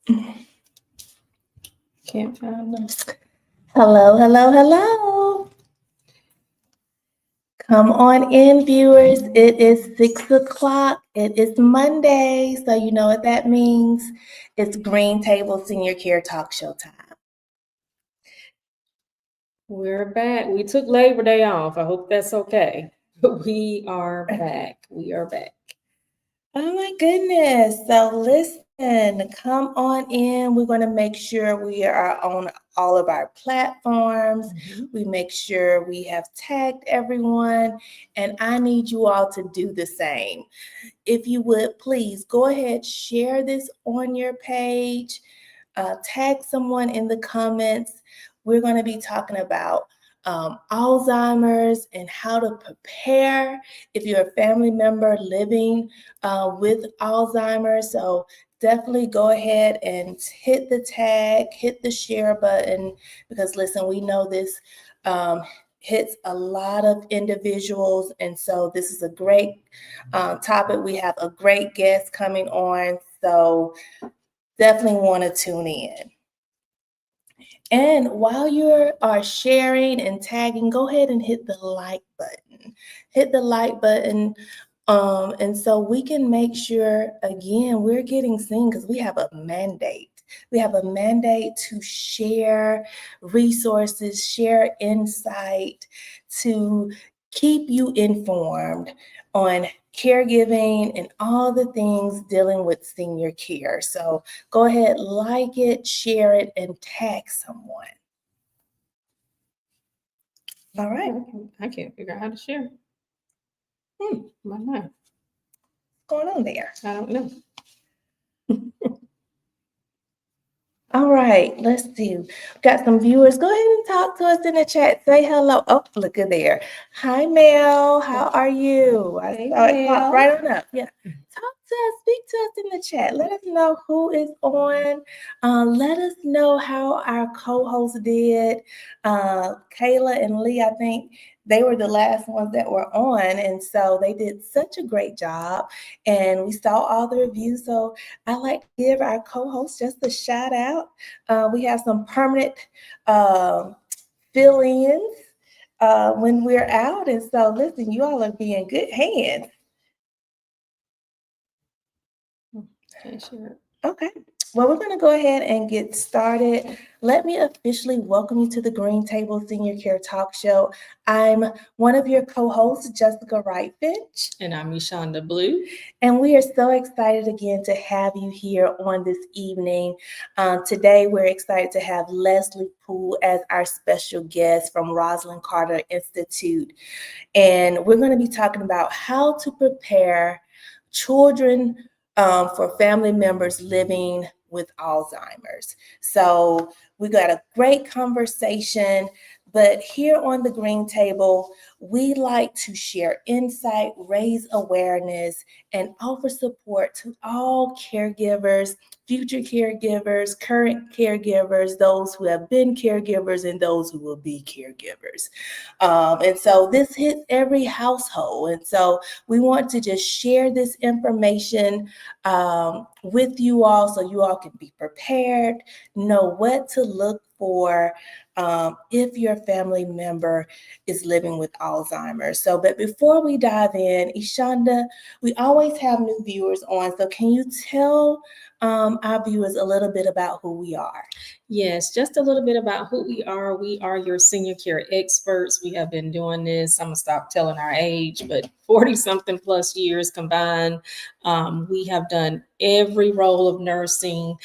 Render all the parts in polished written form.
Can't find them. Hello, hello, hello. Come on in, viewers. It is 6 o'clock. It is Monday, so you know what that means. It's Green Table Senior Care Talk Show time. We're back. We took Labor Day off. I hope that's okay. But we are back. We are back. Oh my goodness. So listen, come on in. We're going to make sure we are on all of our platforms. We make sure we have tagged everyone, and I need you all to do the same. If you would, please go ahead, share this on your page, tag someone in the comments. We're going to be talking about Alzheimer's and how to prepare if you're a family member living with Alzheimer's. So definitely go ahead and hit the tag, hit the share button, because listen, we know this hits a lot of individuals, and so this is a great topic. We have a great guest coming on, so definitely want to tune in. And while you are sharing and tagging, go ahead and hit the like button. Hit the like button. And so we can make sure, again, we're getting seen because we have a mandate. We have a mandate to share resources, share insight, to keep you informed on caregiving and all the things dealing with senior care. So go ahead, like it, share it, and tag someone. All right. I can't figure out how to share. Why not? What's going on there? I don't know. All right, let's see. We've got some viewers. Go ahead and talk to us in the chat. Say hello. Oh, look at there. Hi, Mel. How are you? I saw it pop right on up. Yeah. Talk to us. Speak to us in the chat. Let us know who is on. Let us know how our co-hosts did. Kayla and Lee, I think they were the last ones that were on. And so they did such a great job. And we saw all the reviews. So I like to give our co-hosts just a shout out. We have some permanent fill-ins when we're out. And so listen, you all are being good hands. Okay. Well, we're going to go ahead and get started. Let me officially welcome you to the Green Table Senior Care Talk Show. I'm one of your co-hosts, Jessica Wright-Finch. And I'm Yeshonda Blue. And we are so excited again to have you here on this evening. Today, we're excited to have Lezlie Poole as our special guest from Rosalynn Carter Institute. And we're going to be talking about how to prepare children for family members living with Alzheimer's. So we got a great conversation, but here on the Green Table, we like to share insight, raise awareness, and offer support to all caregivers, future caregivers, current caregivers, those who have been caregivers, and those who will be caregivers. And so this hits every household. And so we want to just share this information with you all so you all can be prepared, know what to look for if your family member is living with Alzheimer's. So, but before we dive in, Yeshonda, we always have new viewers on. So can you tell our viewers a little bit about who we are? Yes, just a little bit about who we are. We are your senior care experts. We have been doing this, I'm going to stop telling our age, but 40-something plus years combined. We have done every role of nursing.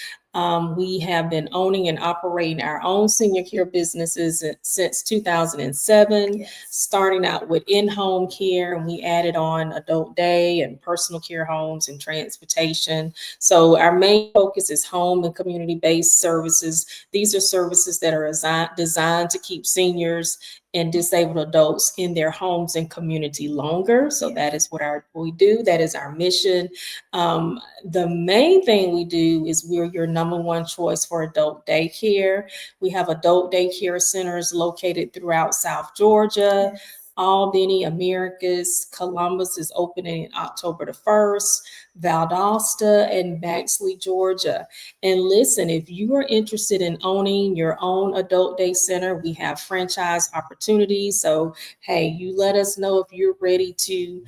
We have been owning and operating our own senior care businesses since 2007, starting out with in-home care, and we added on adult day and personal care homes and transportation. So our main focus is home and community-based services. These are services that are designed to keep seniors and disabled adults in their homes and community longer. So that is what we do. That is our mission. The main thing we do is we're your number one choice for adult daycare. We have adult daycare centers located throughout South Georgia. Albany, Americus, Columbus is opening October the 1st, Valdosta, and Baxley, Georgia. And listen, if you are interested in owning your own adult day center, we have franchise opportunities. So, hey, you let us know if you're ready to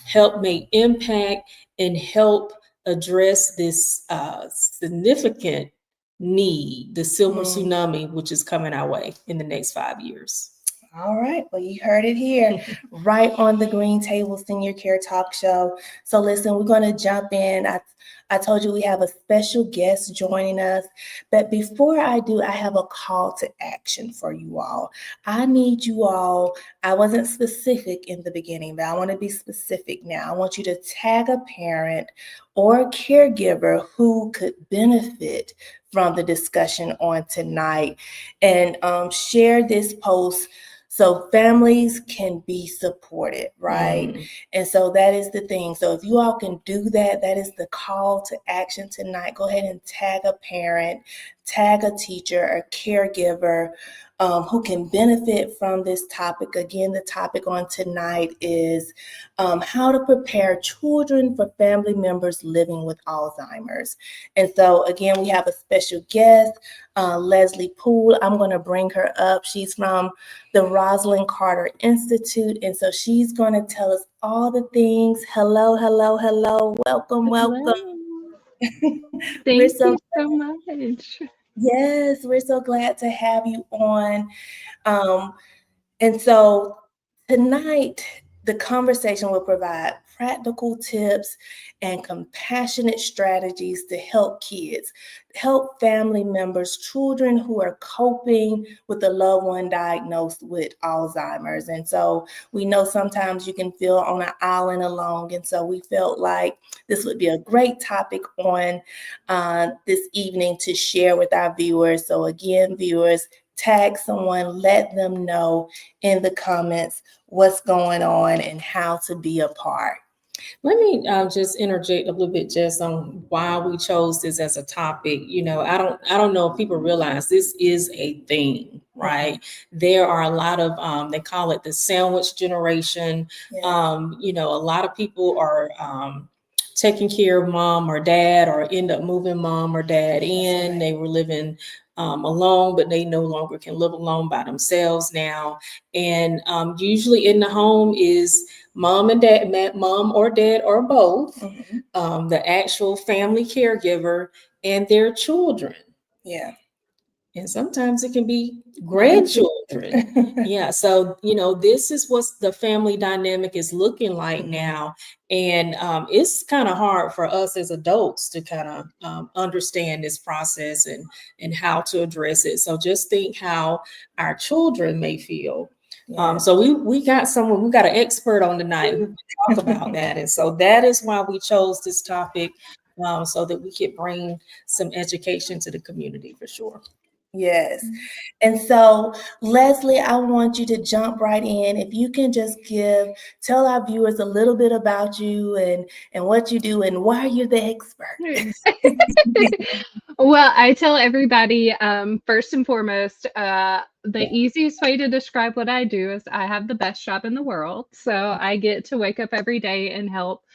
help make impact and help address this significant need, the silver tsunami, which is coming our way in the next 5 years. All right. Well, you heard it here, right on the Green Table Senior Care Talk Show. So listen, we're going to jump in. I told you we have a special guest joining us. But before I do, I have a call to action for you all. I need you all, I wasn't specific in the beginning, but I want to be specific now. I want you to tag a parent or a caregiver who could benefit from the discussion on tonight, and share this post so families can be supported, right? And so that is the thing. So if you all can do that, that is the call to action tonight. Go ahead and tag a parent, tag a teacher, a caregiver who can benefit from this topic. Again, the topic on tonight is how to prepare children for family members living with Alzheimer's. And so again, we have a special guest, Lezlie Poole. I'm going to bring her up. She's from the Rosalynn Carter Institute. And so she's going to tell us all the things. Hello, hello, hello. Welcome, welcome. Thank you so much. Yes, we're so glad to have you on. And so tonight, the conversation will provide practical tips and compassionate strategies to help kids, help family members, children who are coping with a loved one diagnosed with Alzheimer's. And so we know sometimes you can feel on an island alone. And so we felt like this would be a great topic on this evening to share with our viewers. So again, viewers, tag someone, let them know in the comments what's going on and how to be a part. Let me just interject a little bit just on why we chose this as a topic. You know, I don't know if people realize this is a thing, right? There are a lot of they call it the sandwich generation. You know, a lot of people are taking care of mom or dad, or end up moving mom or dad in. They were living alone, but they no longer can live alone by themselves now. And usually in the home is mom and dad, mom or dad or both, the actual family caregiver and their children. Yeah. And sometimes it can be grandchildren. Yeah. So, you know, this is what the family dynamic is looking like now. And it's kind of hard for us as adults to kind of understand this process and how to address it. So just think how our children may feel. So we got someone, we got an expert on tonight who can talk about that. And so that is why we chose this topic, so that we could bring some education to the community for sure. Yes. And so, Lezlie, I want you to jump right in. If you can just tell our viewers a little bit about you and what you do and why you're the expert. Well, I tell everybody, first and foremost, the easiest way to describe what I do is I have the best job in the world. So I get to wake up every day and help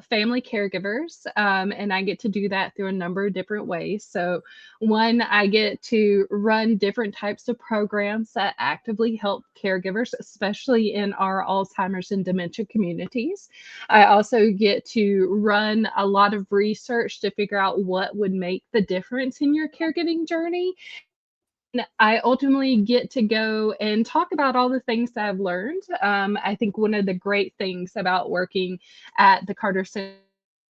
family caregivers. And I get to do that through a number of different ways. So one, I get to run different types of programs that actively help caregivers, especially in our Alzheimer's and dementia communities. I also get to run a lot of research to figure out what would make the difference in your caregiving journey. I ultimately get to go and talk about all the things that I've learned. I think one of the great things about working at the Carter Center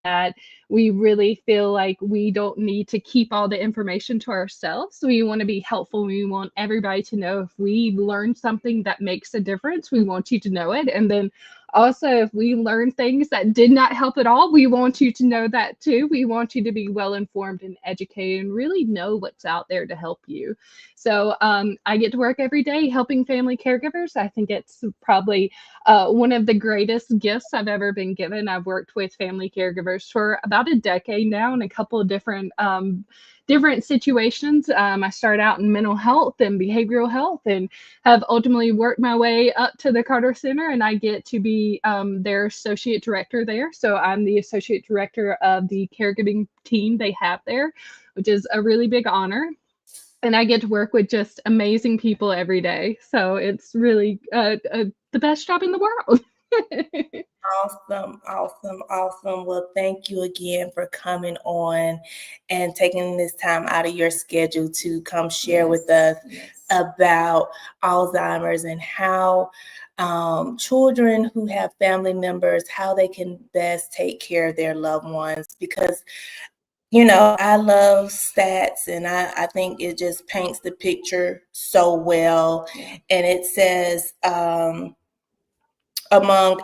that we really feel like we don't need to keep all the information to ourselves. We want to be helpful. We want everybody to know if we learn something that makes a difference, we want you to know it. And then also, if we learn things that did not help at all, we want you to know that too. We want you to be well informed and educated and really know what's out there to help you. So I get to work every day helping family caregivers. I think it's probably one of the greatest gifts I've ever been given. I've worked with family caregivers for about a decade now in a couple of different different situations. I started out in mental health and behavioral health, and have ultimately worked my way up to the Carter Center, and I get to be their associate director there. So I'm the associate director of the caregiving team they have there, which is a really big honor. And I get to work with just amazing people every day. So it's really the best job in the world. Awesome, awesome, awesome. Well, thank you again for coming on and taking this time out of your schedule to come share with us about Alzheimer's and how children who have family members, how they can best take care of their loved ones. Because, you know, I love stats, and I think it just paints the picture so well. And it says among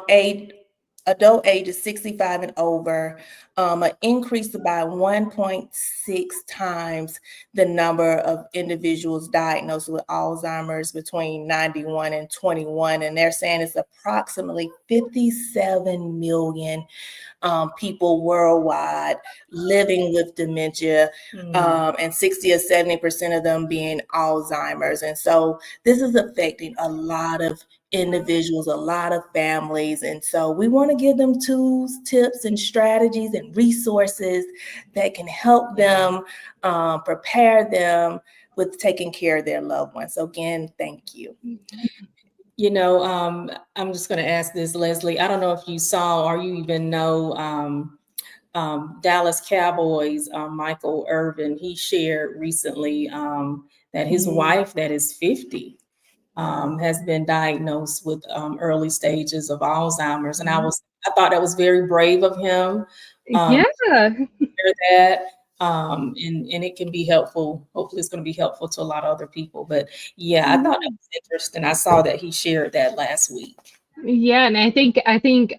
adult ages 65 and over, an increase by 1.6 times the number of individuals diagnosed with Alzheimer's between 91 and 21. And they're saying it's approximately 57 million people worldwide living with dementia, and 60 or 70% of them being Alzheimer's. And so this is affecting a lot of individuals, a lot of families. And so we want to give them tools, tips, and strategies and resources that can help them, prepare them with taking care of their loved ones. So again, thank you. You know, I'm just going to ask this, Lezlie. I don't know if you saw or you even know Dallas Cowboys, Michael Irvin. He shared recently that his wife, that is 50, has been diagnosed with early stages of Alzheimer's. And I thought that was very brave of him. Yeah. That. And it can be helpful. Hopefully it's going to be helpful to a lot of other people. But yeah, I thought that was interesting. I saw that he shared that last week. Yeah, and I think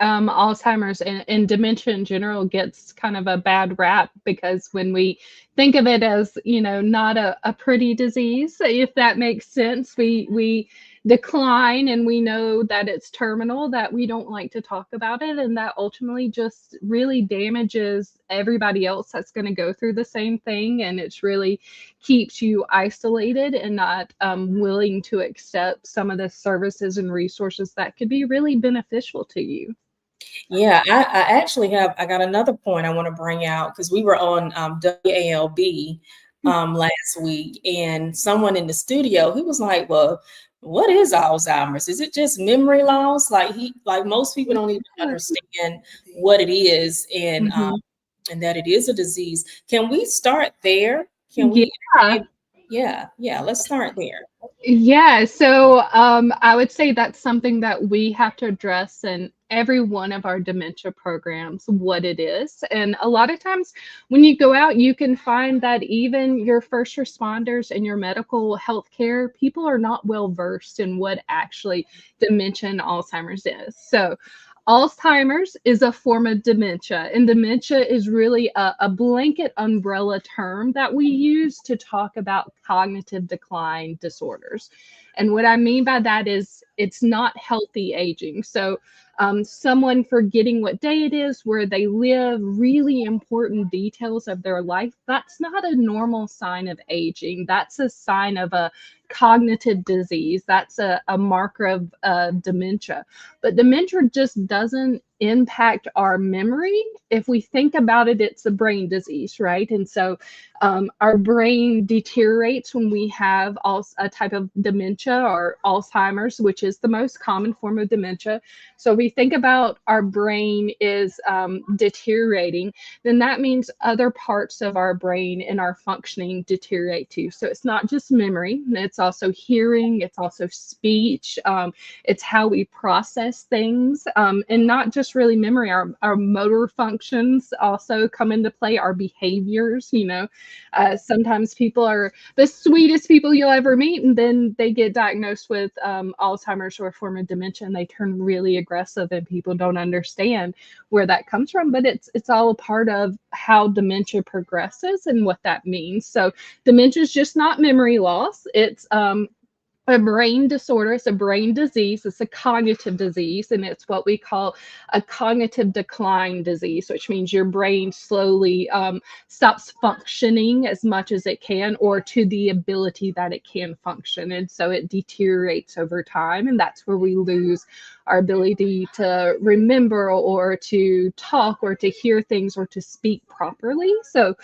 Alzheimer's and dementia in general gets kind of a bad rap, because when we think of it as, you know, not a pretty disease, if that makes sense, we decline, and we know that it's terminal, that we don't like to talk about it, and that ultimately just really damages everybody else that's going to go through the same thing, and it's really keeps you isolated and not willing to accept some of the services and resources that could be really beneficial to you. Yeah, I actually I got another point I want to bring out, because we were on WALB last week, and someone in the studio, he was like, well, what is Alzheimer's? Is it just memory loss? Like most people don't even understand what it is, and that it is a disease. Can we start there? Can we? Yeah, let's start there. Yeah, so I would say that's something that we have to address in every one of our dementia programs, what it is. And a lot of times when you go out, you can find that even your first responders and your medical health care people are not well versed in what actually dementia and Alzheimer's is. So Alzheimer's is a form of dementia, and dementia is really a blanket umbrella term that we use to talk about cognitive decline disorders. And what I mean by that is it's not healthy aging. So someone forgetting what day it is, where they live, really important details of their life, that's not a normal sign of aging. That's a sign of a cognitive disease. That's a marker of dementia. But dementia just doesn't impact our memory. If we think about it, it's a brain disease, right? And so our brain deteriorates when we have a type of dementia, or Alzheimer's, which is the most common form of dementia. So we think about our brain is deteriorating, then that means other parts of our brain and our functioning deteriorate too. So it's not just memory, it's also hearing, it's also speech, it's how we process things, and not just really memory. Our motor functions also come into play, our behaviors. You know, sometimes people are the sweetest people you'll ever meet, and then they get diagnosed with Alzheimer's or a form of dementia, and they turn really aggressive, and people don't understand where that comes from. But it's all a part of how dementia progresses and what that means. So dementia is just not memory loss. It's a brain disorder. It's a brain disease. It's a cognitive disease, and it's what we call a cognitive decline disease, which means your brain slowly stops functioning as much as it can, or to the ability that it can function. And so it deteriorates over time, and that's where we lose our ability to remember or to talk or to hear things or to speak properly. So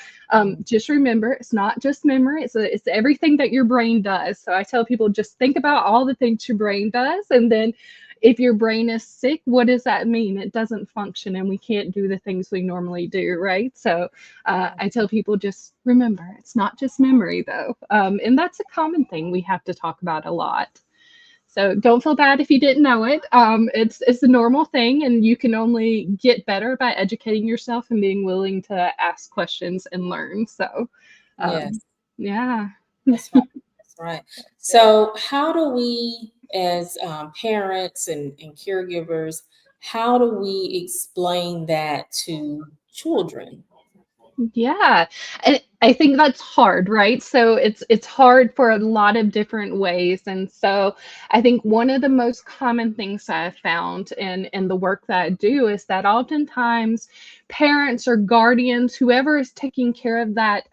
just remember, it's not just memory, it's everything that your brain does. So I tell people, just think about all the things your brain does, and then if your brain is sick, what does that mean? It doesn't function, and we can't do the things we normally do, right? So I tell people, just remember, it's not just memory, though. And that's a common thing we have to talk about a lot. So don't feel bad if you didn't know it. It's a normal thing, and you can only get better by educating yourself and being willing to ask questions and learn. So, Yes, yeah. that's right. That's right. So, how do we, as parents and caregivers, how do we explain that to children? Yeah, and I think that's hard, right? So it's hard for a lot of different ways. And so I think one of the most common things I've found in the work that I do is that oftentimes parents or guardians, whoever is taking care of that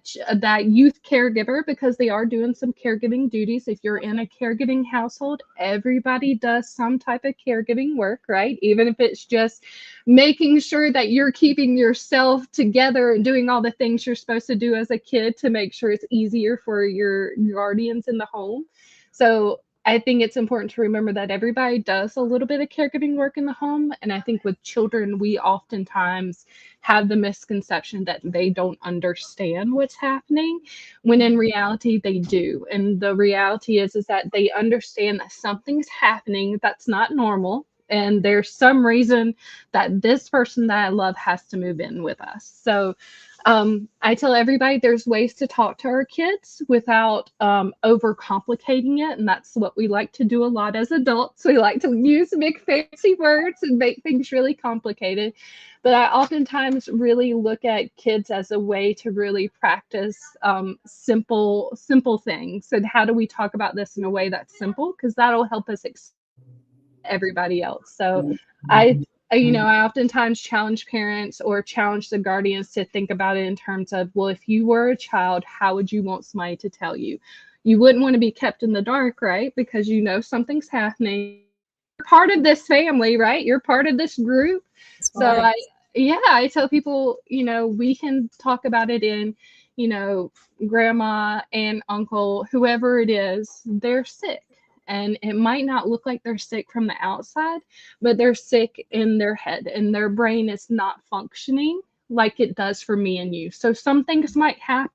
youth caregiver, because they are doing some caregiving duties. If you're in a caregiving household, everybody does some type of caregiving work, right? Even if it's just making sure that you're keeping yourself together and doing all the things you're supposed to do as a kid to make sure it's easier for your guardians in the home. So I think it's important to remember that everybody does a little bit of caregiving work in the home. And I think with children, we oftentimes have the misconception that they don't understand what's happening, when in reality they do. And the reality is that they understand that something's happening that's not normal, and there's some reason that this person that I love has to move in with us. So I tell everybody there's ways to talk to our kids without overcomplicating it. And that's what we like to do a lot as adults. We like to use big fancy words and make things really complicated. But I oftentimes really look at kids as a way to really practice simple things. And how do we talk about this in a way that's simple? Because that'll help us everybody else. So I oftentimes challenge parents or challenge the guardians to think about it in terms of, well, if you were a child, how would you want somebody to tell you? You wouldn't want to be kept in the dark, right? Because you know something's happening. You're part of this family, right? You're part of this group. That's So right. I tell people, we can talk about it in, grandma and uncle, whoever it is, they're sick. And it might not look like they're sick from the outside, but they're sick in their head, and their brain is not functioning like it does for me and you. So some things might happen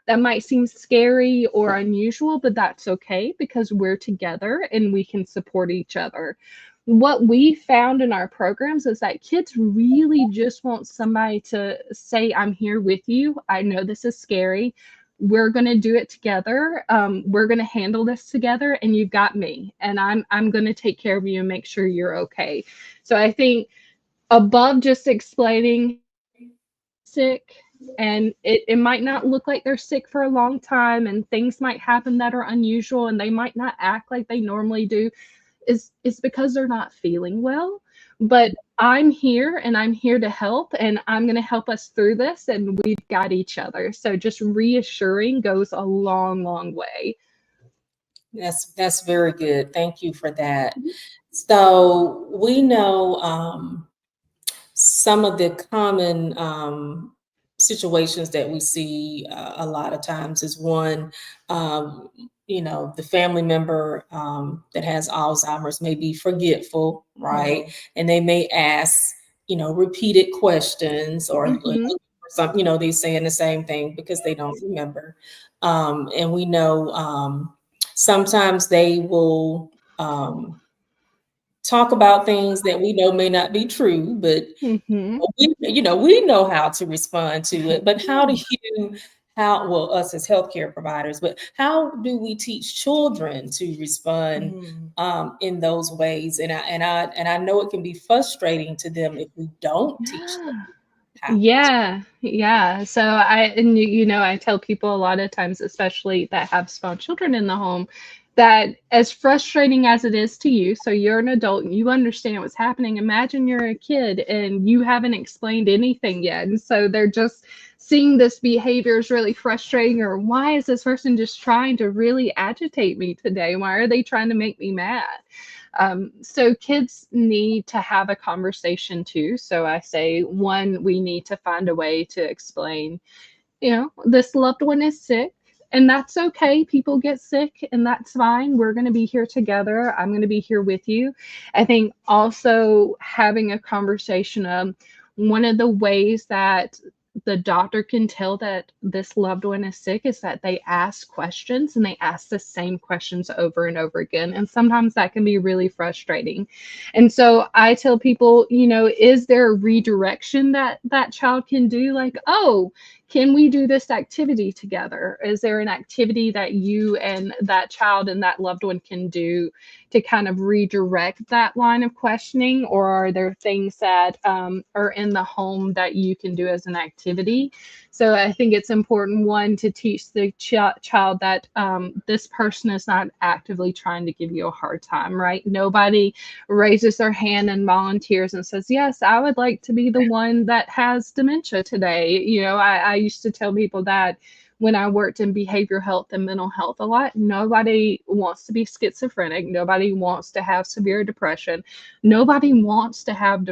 that might seem scary or unusual, but that's okay because we're together and we can support each other. What we found in our programs is that kids really just want somebody to say, I'm here with you. I know this is scary. We're going to do it together. We're going to handle this together, and you've got me, and I'm going to take care of you and make sure you're okay. So I think above just explaining sick, and it might not look like they're sick for a long time, and things might happen that are unusual, and they might not act like they normally do, is because they're not feeling well. But I'm here, and I'm here to help, and I'm going to help us through this, and we've got each other. So just reassuring goes a long, long way. That's very good. Thank you for that. So we know some of the common situations that we see a lot of times is one, the family member that has Alzheimer's may be forgetful, right? And they may ask, repeated questions or look Mhm. for some, they're saying the same thing because they don't remember. And we know sometimes they will talk about things that we know may not be true, but Mhm. we know how to respond to it. But well, us as healthcare providers, but how do we teach children to respond in those ways? And I know it can be frustrating to them if we don't teach them happens. Yeah. So I tell people a lot of times, especially that have small children in the home, that as frustrating as it is to you, so you're an adult and you understand what's happening. Imagine you're a kid and you haven't explained anything yet. And so they're just seeing this behavior is really frustrating, or why is this person just trying to really agitate me today? Why are they trying to make me mad? So kids need to have a conversation too. So I say, one, we need to find a way to explain, this loved one is sick, and that's okay. People get sick, and that's fine. We're going to be here together. I'm going to be here with you. I think also having a conversation of one of the ways that the doctor can tell that this loved one is sick is that they ask questions, and they ask the same questions over and over again. And sometimes that can be really frustrating. And so I tell people, is there a redirection that that child can do? Like, oh, can we do this activity together? Is there an activity that you and that child and that loved one can do to kind of redirect that line of questioning? Or are there things that are in the home that you can do as an activity? So I think it's important, one, to teach the child that this person is not actively trying to give you a hard time, right? Nobody raises their hand and volunteers and says, yes, I would like to be the one that has dementia today. I used to tell people that when I worked in behavioral health and mental health a lot, nobody wants to be schizophrenic. Nobody wants to have severe depression. Nobody wants to have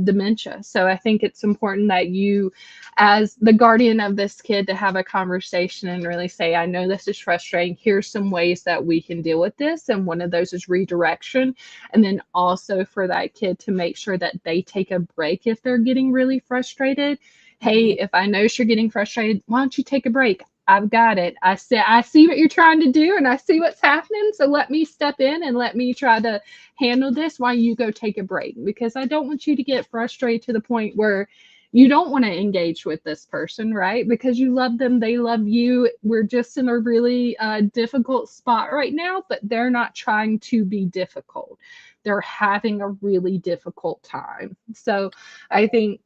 dementia. So I think it's important that you, as the guardian of this kid, to have a conversation and really say, I know this is frustrating. Here's some ways that we can deal with this. And one of those is redirection. And then also for that kid to make sure that they take a break if they're getting really frustrated. Hey, if I notice you're getting frustrated, why don't you take a break? I've got it. I see what you're trying to do, and I see what's happening. So let me step in and let me try to handle this while you go take a break, because I don't want you to get frustrated to the point where you don't want to engage with this person, right? Because you love them, they love you. We're just in a really difficult spot right now, but they're not trying to be difficult. They're having a really difficult time. So I think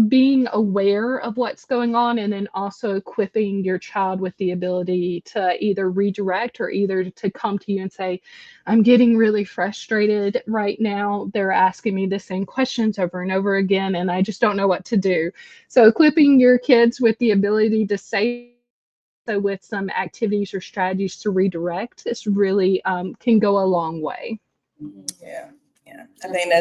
being aware of what's going on, and then also equipping your child with the ability to either redirect or either to come to you and say, I'm getting really frustrated right now. They're asking me the same questions over and over again, and I just don't know what to do. So equipping your kids with the ability to say so with some activities or strategies to redirect is really can go a long way. Yeah. I think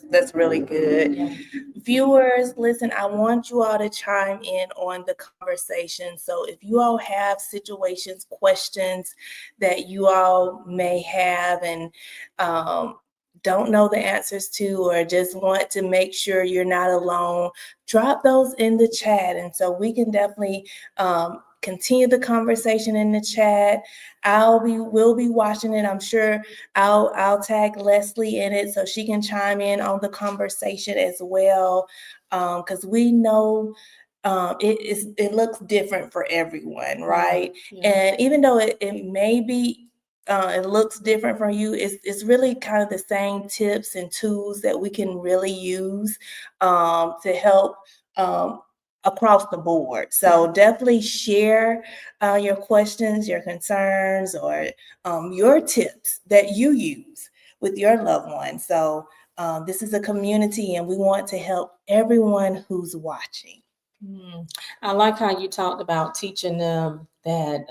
that's really good. Yeah. Viewers, listen, I want you all to chime in on the conversation. So if you all have situations, questions that you all may have and don't know the answers to, or just want to make sure you're not alone, drop those in the chat. And so we can definitely continue the conversation in the chat. We'll be watching it. I'm sure I'll tag Lezlie in it so she can chime in on the conversation as well. Because we know it looks different for everyone, right? Yeah. And even though it may be it looks different from you, it's really kind of the same tips and tools that we can really use to help across the board. So definitely share your questions, your concerns, or your tips that you use with your loved one. So this is a community, and we want to help everyone who's watching. I like how you talked about teaching them that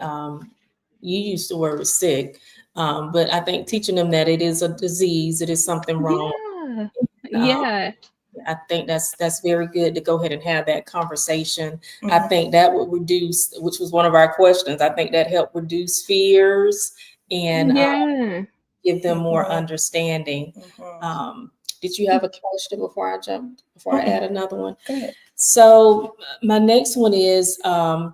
you used the word sick, but I think teaching them that it is a disease, it is something wrong. Yeah. I think that's very good to go ahead and have that conversation. I think that would reduce, which was one of our questions, I think that helped reduce fears and give them more understanding. Did you have a question before I add another one? Go ahead. So my next one is, and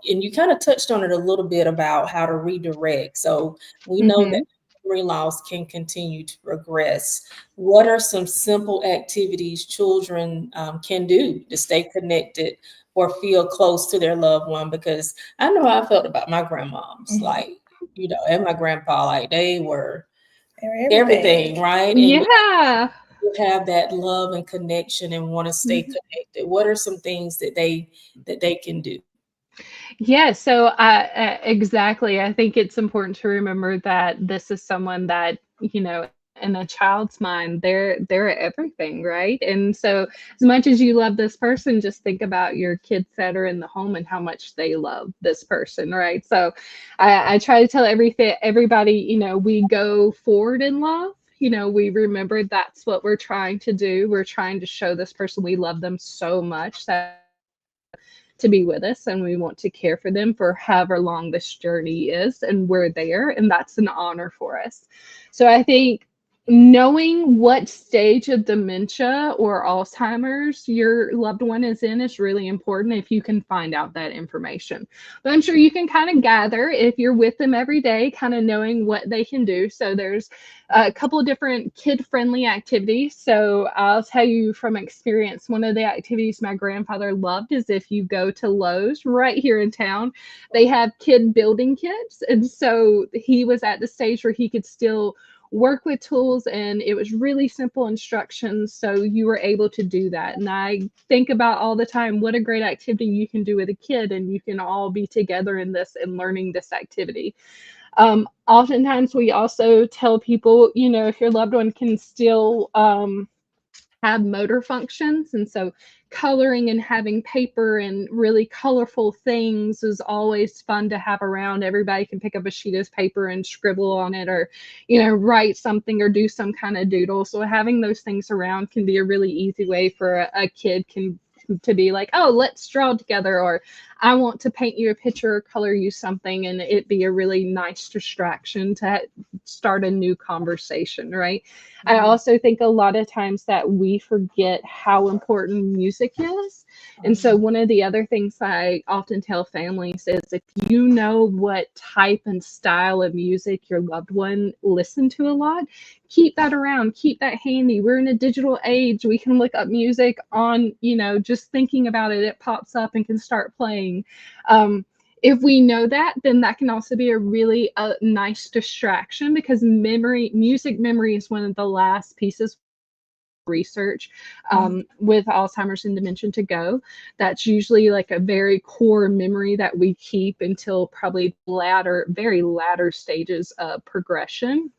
you kind of touched on it a little bit about how to redirect. So we know that memory loss can continue to progress. What are some simple activities children can do to stay connected or feel close to their loved one? Because I know how I felt about my grandmoms, and my grandpa, like they were everything, right? And Yeah. have that love and connection and want to stay connected? What are some things that they can do? Yeah, so exactly. I think it's important to remember that this is someone that, in a child's mind, they're everything, right? And so as much as you love this person, just think about your kids that are in the home and how much they love this person, right? So I try to tell everybody, we go forward in love. We remember that's what we're trying to do. We're trying to show this person we love them so much that to be with us, and we want to care for them for however long this journey is, and we're there, and that's an honor for us. So I think knowing what stage of dementia or Alzheimer's your loved one is in is really important if you can find out that information. But I'm sure you can kind of gather if you're with them every day, kind of knowing what they can do. So there's a couple of different kid-friendly activities. So I'll tell you from experience, one of the activities my grandfather loved is if you go to Lowe's right here in town, they have kid building kits. And so he was at the stage where he could still work with tools, and it was really simple instructions. So you were able to do that. And I think about all the time, what a great activity you can do with a kid, and you can all be together in this and learning this activity. Oftentimes we also tell people, if your loved one can still have motor functions, and so coloring and having paper and really colorful things is always fun to have around. Everybody can pick up a sheet of paper and scribble on it, or write something or do some kind of doodle. So having those things around can be a really easy way for a kid to be like, oh, let's draw together, or I want to paint you a picture or color you something, and it be a really nice distraction to start a new conversation, right? I also think a lot of times that we forget how important music is. And so one of the other things I often tell families is if you know what type and style of music your loved one listen to a lot, keep that around, keep that handy. We're in a digital age. We can look up music on, just thinking about it, it pops up and can start playing. If we know that, then that can also be a really nice distraction, because music memory is one of the last pieces research with Alzheimer's and dementia to go. That's usually like a very core memory that we keep until probably very latter stages of progression.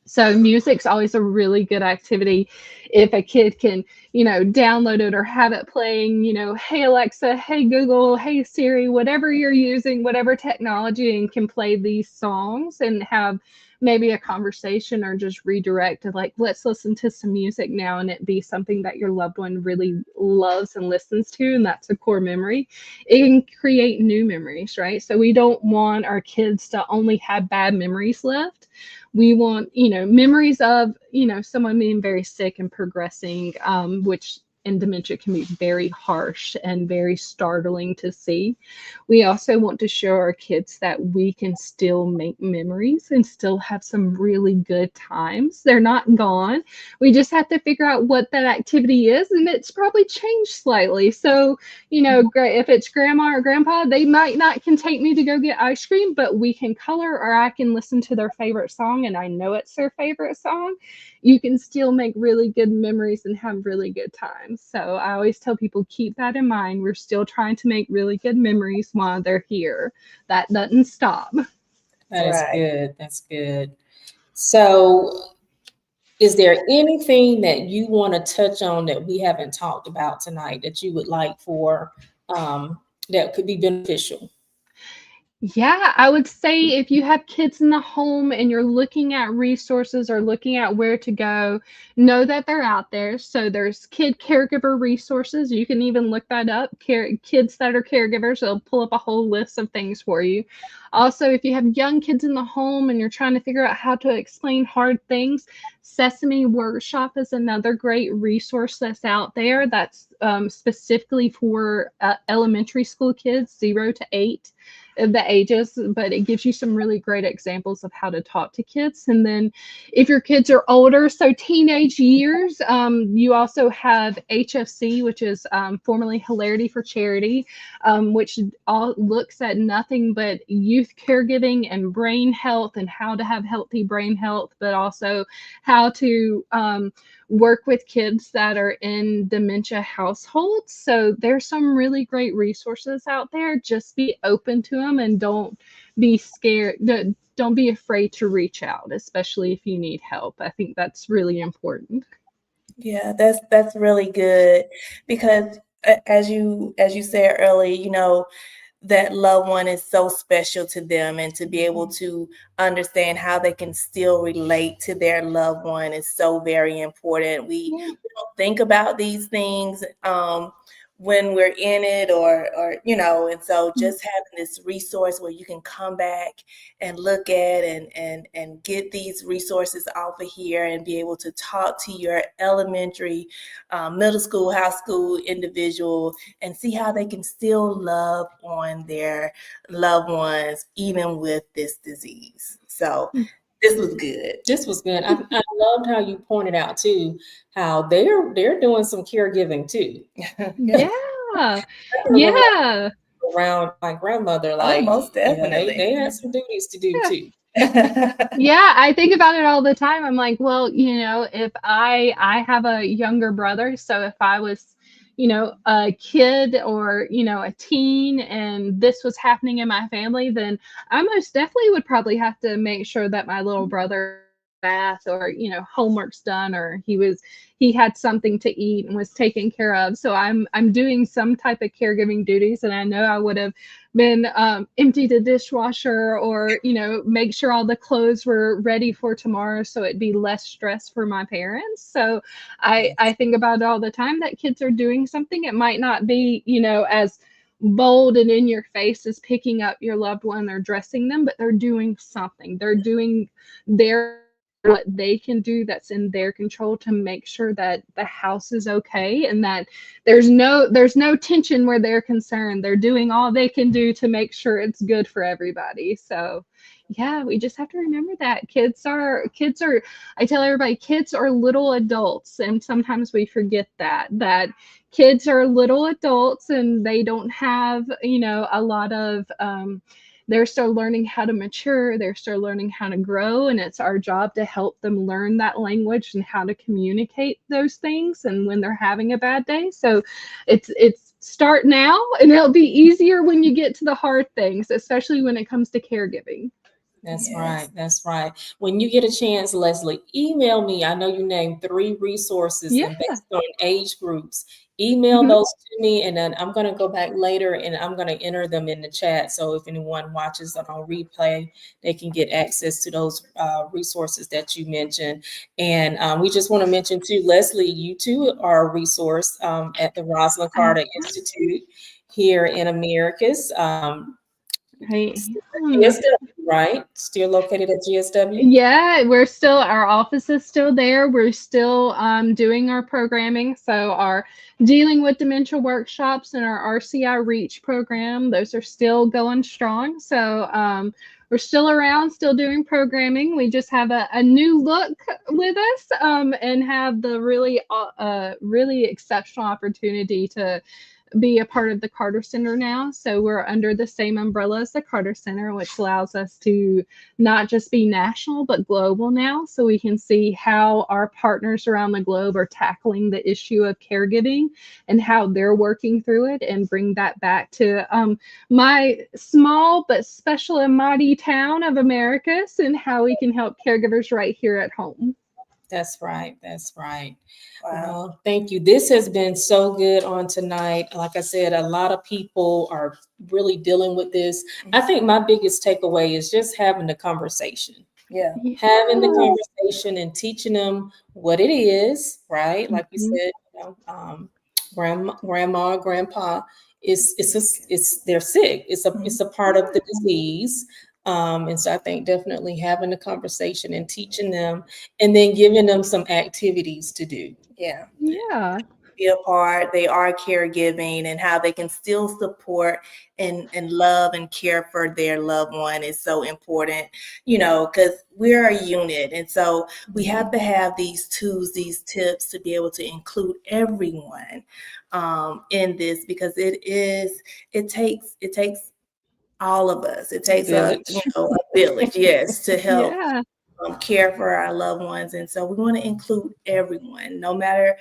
So music's always a really good activity if a kid can, download it or have it playing, hey Alexa, hey Google, hey Siri, whatever you're using, whatever technology, and can play these songs and have maybe a conversation or just redirect to like, let's listen to some music now, and it be something that your loved one really loves and listens to, and that's a core memory. It can create new memories, right? So we don't want our kids to only have bad memories left. We want, memories of, someone being very sick and progressing, which in dementia can be very harsh and very startling to see. We also want to show our kids that we can still make memories and still have some really good times. They're not gone. We just have to figure out what that activity is, and it's probably changed slightly. So, if it's grandma or grandpa, they might not can take me to go get ice cream, but we can color, or I can listen to their favorite song and I know it's their favorite song. You can still make really good memories and have really good times. So I always tell people, keep that in mind. We're still trying to make really good memories while they're here. That doesn't stop. That is good. That's good. So is there anything that you want to touch on that we haven't talked about tonight that you would like for that could be beneficial? Yeah, I would say if you have kids in the home and you're looking at resources or looking at where to go, know that they're out there. So there's kid caregiver resources. You can even look that up. Kids that are caregivers, they'll pull up a whole list of things for you. Also, if you have young kids in the home and you're trying to figure out how to explain hard things, Sesame Workshop is another great resource that's out there that's specifically for elementary school kids, 0 to 8 of the ages, but it gives you some really great examples of how to talk to kids. And then if your kids are older, so teenage years, you also have HFC, which is formerly Hilarity for Charity, which all looks at nothing but youth caregiving and brain health and how to have healthy brain health, but also how to work with kids that are in dementia households. So there's some really great resources out there. Just be open to them and don't be scared. Don't be afraid to reach out, especially if you need help. I think that's really important. Yeah, that's really good because as you said earlier, that loved one is so special to them, and to be able to understand how they can still relate to their loved one is so very important. Yeah. We don't think about these things when we're in it, or and so just having this resource where you can come back and look at and get these resources off of here and be able to talk to your elementary, middle school, high school individual and see how they can still love on their loved ones even with this disease. So this was good. This was good. I loved how you pointed out too, how they're doing some caregiving too. Yeah. I can remember Yeah. around my grandmother, Oh, like, most yeah, definitely. they had some duties to do Yeah. too. Yeah, I think about it all the time. I'm like, well, if I have a younger brother, so if I was, a kid or, a teen and this was happening in my family, then I most definitely would probably have to make sure that my little brother bath or, homework's done or he had something to eat and was taken care of. So I'm doing some type of caregiving duties, and I know I would have been empty the dishwasher or make sure all the clothes were ready for tomorrow so it'd be less stress for my parents. So I think about it all the time that kids are doing something. It might not be as bold and in your face as picking up your loved one or dressing them, but they're doing something. They're doing their what they can do that's in their control to make sure that the house is okay and that there's no tension where they're concerned. They're doing all they can do to make sure it's good for everybody. So yeah, we just have to remember that kids are I tell everybody kids are little adults, and sometimes we forget that kids are little adults and they don't have a lot of they're still learning how to mature, they're still learning how to grow, and it's our job to help them learn that language and how to communicate those things and when they're having a bad day. So it's start now and it'll be easier when you get to the hard things, especially when it comes to caregiving. That's Yes. right. That's right. When you get a chance, Lezlie, email me. I know you named 3 resources Yeah. and based on age groups. Email Mhm. those to me, and then I'm going to go back later and I'm going to enter them in the chat. So if anyone watches it on replay, they can get access to those resources that you mentioned. And we just want to mention too, Lezlie, you too are a resource at the Rosalynn Carter Institute here in Americas. Right. GSW, right? Still located at GSW? Yeah, our office is still there. We're still doing our programming. So our dealing with dementia workshops and our RCI Reach program, those are still going strong. So we're still around, still doing programming. We just have a new look with us and have the really exceptional opportunity to be a part of the Carter Center now. So we're under the same umbrella as the Carter Center, which allows us to not just be national, but global now. So we can see how our partners around the globe are tackling the issue of caregiving and how they're working through it and bring that back to my small but special and mighty town of Americus and how we can help caregivers right here at home. That's right. That's right. Wow. Well, thank you. This has been so good on tonight. Like I said, a lot of people are really dealing with this. I think my biggest takeaway is just having the conversation. Yeah. Having the conversation and teaching them what it is, right? Like you Mhm. said, grandma, grandpa it's they're sick. It's a part of the disease. And so I think definitely having the conversation and teaching them and then giving them some activities to do. Yeah. Yeah. Be a part, they are caregiving, and how they can still support and love and care for their loved one is so important, because we're a unit. And so we have to have these tools, these tips to be able to include everyone in this, because it takes all of us. It takes a Village. a village, yes, to help Yeah. care for our loved ones. And so we want to include everyone, no matter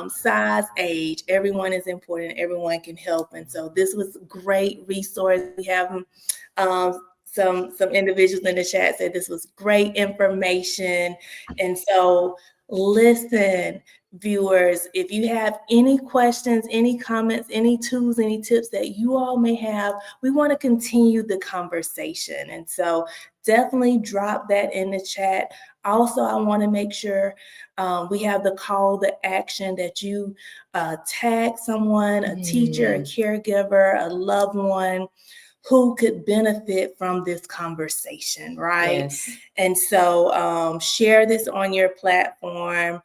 size, age. Everyone is important. Everyone can help. And so this was a great resource. We have some individuals in the chat said this was great information. And so listen, viewers, if you have any questions, any comments, any tools, any tips that you all may have, we want to continue the conversation. And so definitely drop that in the chat. Also, I want to make sure we have the call to action that you tag someone, a teacher, a caregiver, a loved one who could benefit from this conversation, right? Yes. And so share this on your platform.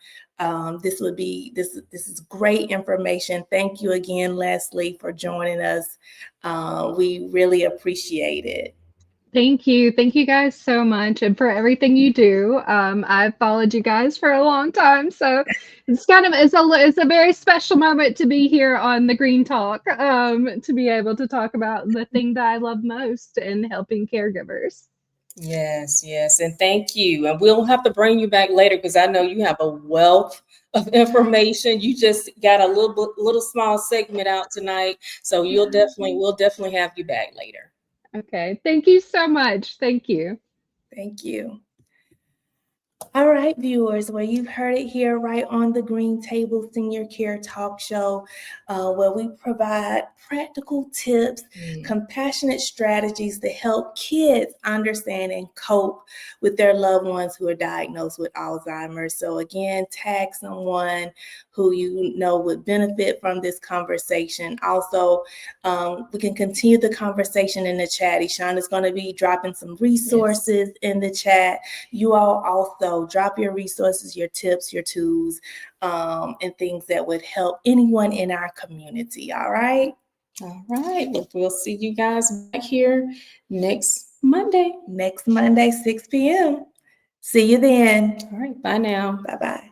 This is great information. Thank you again, Lezlie, for joining us. We really appreciate it. Thank you. Thank you guys so much, and for everything you do. I've followed you guys for a long time, so it's a very special moment to be here on the Green Talk, to be able to talk about the thing that I love most in helping caregivers. Yes, yes, and thank you. And we'll have to bring you back later because I know you have a wealth of information. You just got a little small segment out tonight, so we'll definitely have you back later. Okay, thank you so much. Thank you. Thank you. All right, viewers, well, you've heard it here right on the Green Table Senior Care Talk Show, where we provide practical tips, compassionate strategies to help kids understand and cope with their loved ones who are diagnosed with Alzheimer's. So again, tag someone who you know would benefit from this conversation. Also, we can continue the conversation in the chat. Ishan is going to be dropping some resources in the chat. You all also drop your resources, your tips, your tools, and things that would help anyone in our community. All right. All right. Well, we'll see you guys back here next Monday. Next Monday, 6 p.m. See you then. All right. Bye now. Bye-bye.